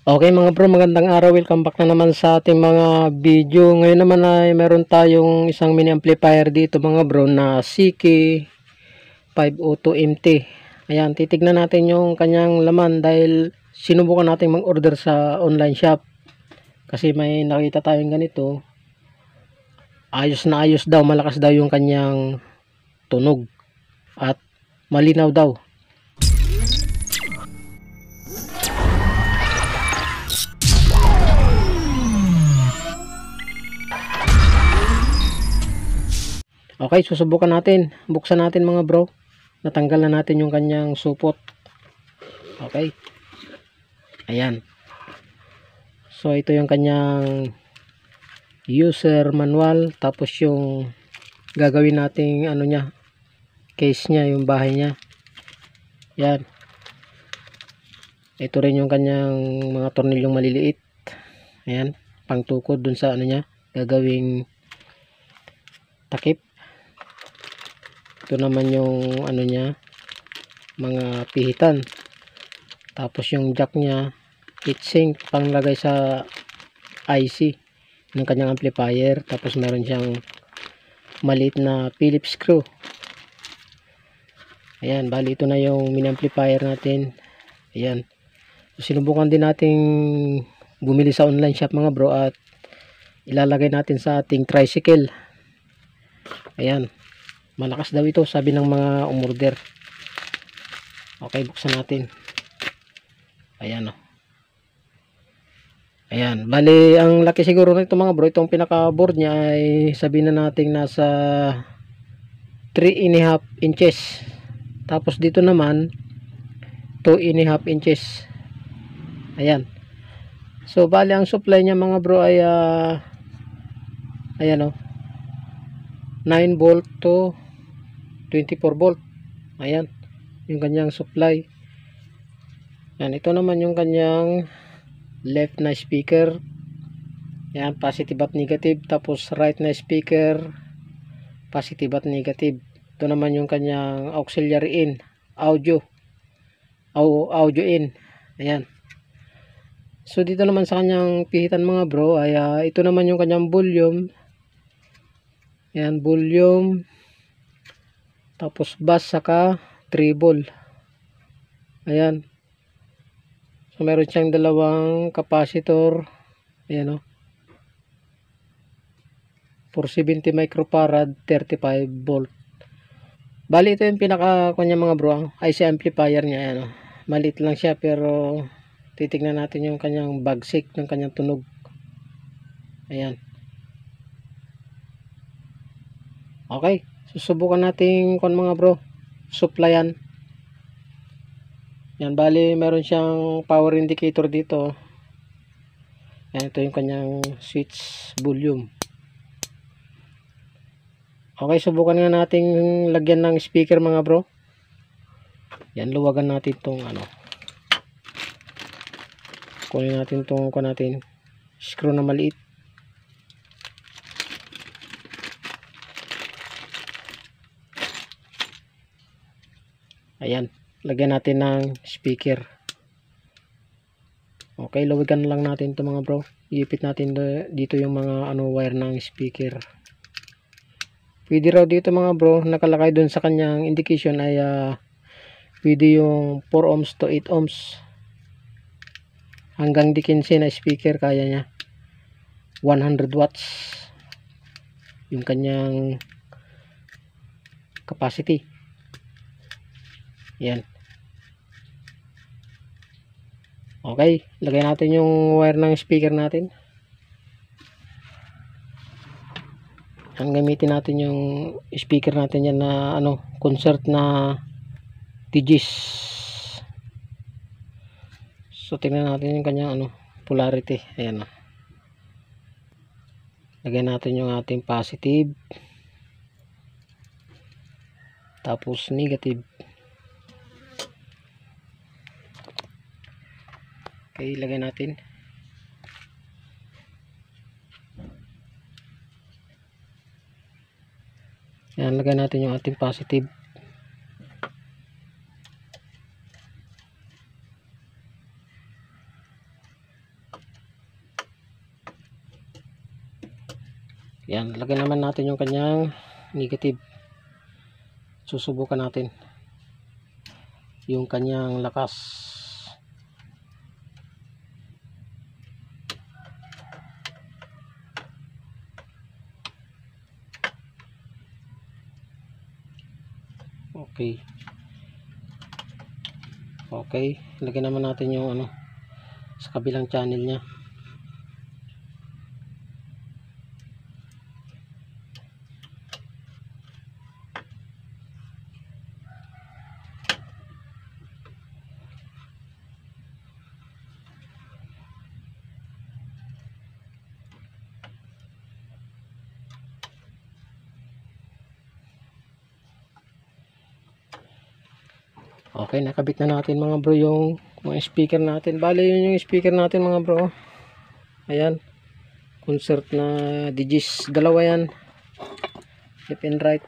Okay mga bro, magandang araw. Welcome back na naman sa ating mga video. Ngayon naman ay meron tayong isang mini amplifier dito mga bro na CK502MT. Ayan, titignan natin yung kanyang laman dahil sinubukan natin mag-order sa online shop. Kasi may nakita tayong ganito. Ayos na ayos daw, malakas daw yung kanyang tunog at malinaw daw. Okay, susubukan natin. Buksan natin mga bro. Natanggal na natin yung kanyang supot. Okay. Ayan. So, ito yung kanyang user manual. Tapos yung gagawin nating ano niya, case niya, yung bahay niya. Ayan. Ito rin yung kanyang mga tornilyong maliliit. Ayan. Pangtukod dun sa ano niya. Gagawing takip. Ito naman yung ano niya, mga pihitan. Tapos yung jack niya, heatsink panglagay sa IC ng kanyang amplifier. Tapos meron siyang maliit na Phillips screw. Ayan, bali ito na yung mini amplifier natin. Ayan. So, sinubukan din nating bumili sa online shop mga bro at ilalagay natin sa ating tricycle. Ayan. Malakas daw ito, sabi ng mga umorder. Okay, buksan natin. Ayan o. Ayan, bali ang laki siguro nito mga bro, itong pinaka board niya ay sabihin na natin nasa 3.5 inches. Tapos dito naman 2.5 inches. Ayan. So bali ang supply niya mga bro ay ayan o, 9 volt to 24 volt. Ayan, yung kanyang supply. Ayan, ito naman yung kanyang left na speaker. Ayan, positive at negative. Tapos right na speaker, positive at negative. Ito naman yung kanyang auxiliary in, audio in. Ayan. So dito naman sa kanyang pihitan mga bro ay ito naman yung kanyang volume. Ayan, volume. Tapos bass saka treble. Ayan. So meron siyang dalawang capacitor. Ayan o. 470 microfarad, 35 volt. Bali ito yung pinaka kanya mga bro, IC amplifier niya. Ayan o. Maliit lang siya pero titignan natin yung kanyang bagsik ng kanyang tunog. Ayan. Okay. Susubukan natin kung mga bro, supplyan. Yan, bali meron siyang power indicator dito. Yan, ito yung kanyang switch volume. Okay, subukan nga natin lagyan ng speaker mga bro. Yan, luwagan natin tong ano. Kunin natin tong screw na maliit. Ayan, lagyan natin ng speaker. Okay, luwagan lang natin ito mga bro. Iipit natin dito yung mga wire ng speaker. Pwede raw dito mga bro, nakalagay dun sa kanyang indication ay pwede yung 4 ohms to 8 ohms. Hanggang di 15 na speaker kaya niya. 100 watts yung kanyang capacity. Yan. Okay, lagay natin yung wire ng speaker natin. Ang gamitin natin yung speaker natin yan na concert na Tigis. So tingnan natin yung kanyang polarity. Ayan. Lagay natin yung ating positive. Tapos negative. Okay, ilagay natin. Yan, lagay natin yung ating positive. Yan, lagyan naman natin yung kanyang negative. Susubukan natin yung kanyang lakas. Okay. Okay, lagyan naman natin yung ano sa kabilang channel niya. Okay, nakabit na natin mga bro yung mga speaker natin. Bale yun yung speaker natin mga bro. Ayan. Concert na Digis. Dalawa yan. Left and right.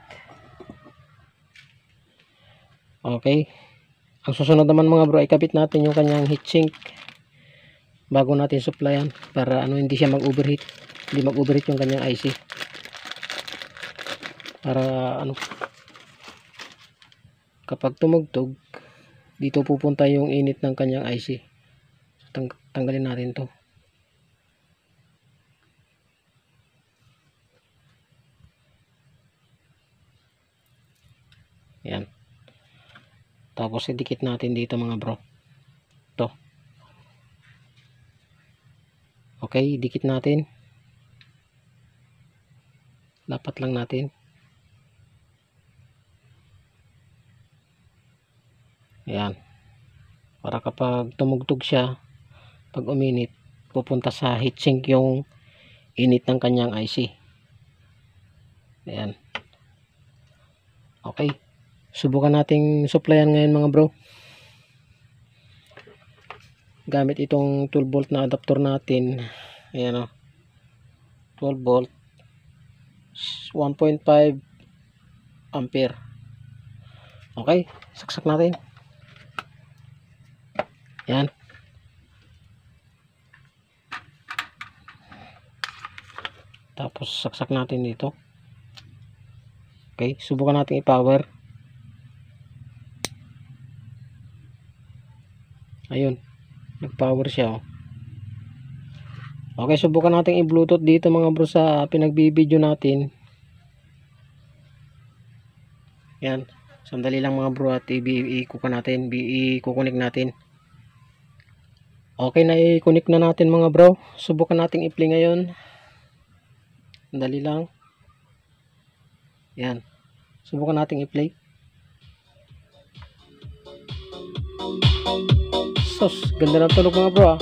Okay. Ang susunod naman mga bro, ikabit natin yung kanyang heatsink bago natin supplyan para ano hindi siya mag-overheat. Hindi mag-overheat yung kanyang IC. Para ano kapag tumugtog dito pupunta yung init ng kanyang IC. Tanggalin natin to. Yan. Tapos idikit natin dito mga bro. To. Okay, dikit natin. Lapat lang natin. Ayan. Para kapag tumugtog siya, pag uminit, pupunta sa heatsink yung init ng kanyang IC. Ayan. Okay. Subukan nating supplyan ngayon mga bro. Gamit itong 12 volt na adapter natin. Ayan o. 12 volt. 1.5 ampere. Okay. Saksak natin. Yan. Tapos saksak natin dito. Okay, subukan natin i-power. Ayun. Nag-power siya oh. Okay, subukan natin i-bluetooth dito mga bro sa pinagbibideo natin. Yan. Sandali lang mga bro at i-kukonek natin. Okay, na i-connect na natin mga bro. Subukan nating i-play ngayon. Dali lang. Yan. Subukan nating i-play. Sus, ganda ng tunog mga bro ah.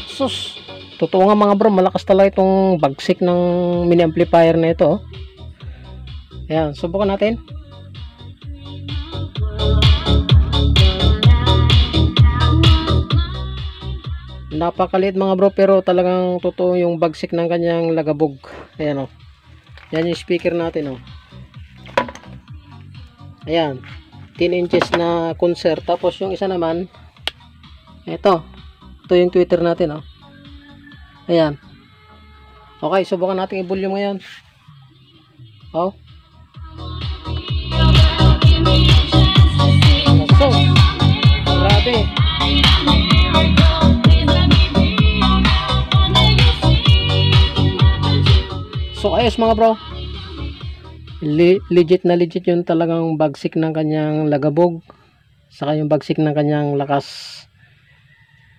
Sus, totoo nga mga bro, malakas talaga itong bagsik ng mini amplifier na ito. Ayan, subukan natin. Napakaliit mga bro, pero talagang totoo yung bagsik ng kanyang lagabog. Ayan o. Yan yung speaker natin o. Ayan, 10 inches na concert. Tapos yung isa naman, ito yung Twitter natin oh. Ayan. Okay, subukan natin i-volume ngayon. Oh. So, grabe. So ayos mga bro. Legit na legit yung talagang bagsik ng kanyang lagabog. Saka yung bagsik ng kanyang lakas.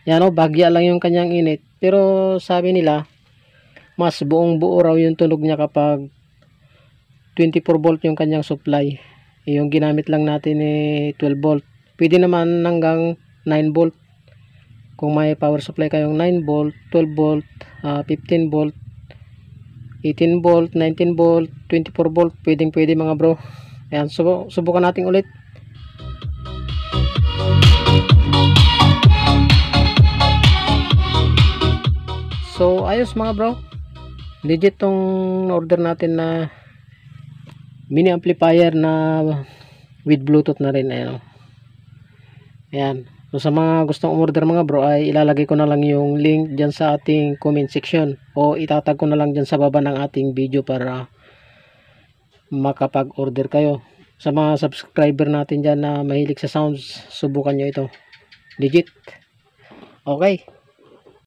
Yan o, bagya lang yung kanyang init. Pero sabi nila, mas buong buo raw yung tunog niya kapag 24 volt yung kanyang supply. Yung ginamit lang natin 12 volt. Pwede naman hanggang 9 volt. Kung may power supply kayong 9 volt, 12 volt, 15 volt, 18 volt, 19 volt, 24 volt, pwede mga bro. Ayan, subukan natin ulit. So ayos mga bro. Legit tong order natin na mini amplifier na with bluetooth na rin. Ayan, ayan. So sa mga gustong umorder mga bro, ay ilalagay ko na lang yung link dyan sa ating comment section, o itatag ko na lang dyan sa baba ng ating video para makapag-order kayo. Sa mga subscriber natin dyan na mahilig sa sounds, subukan nyo ito. Legit. Okay.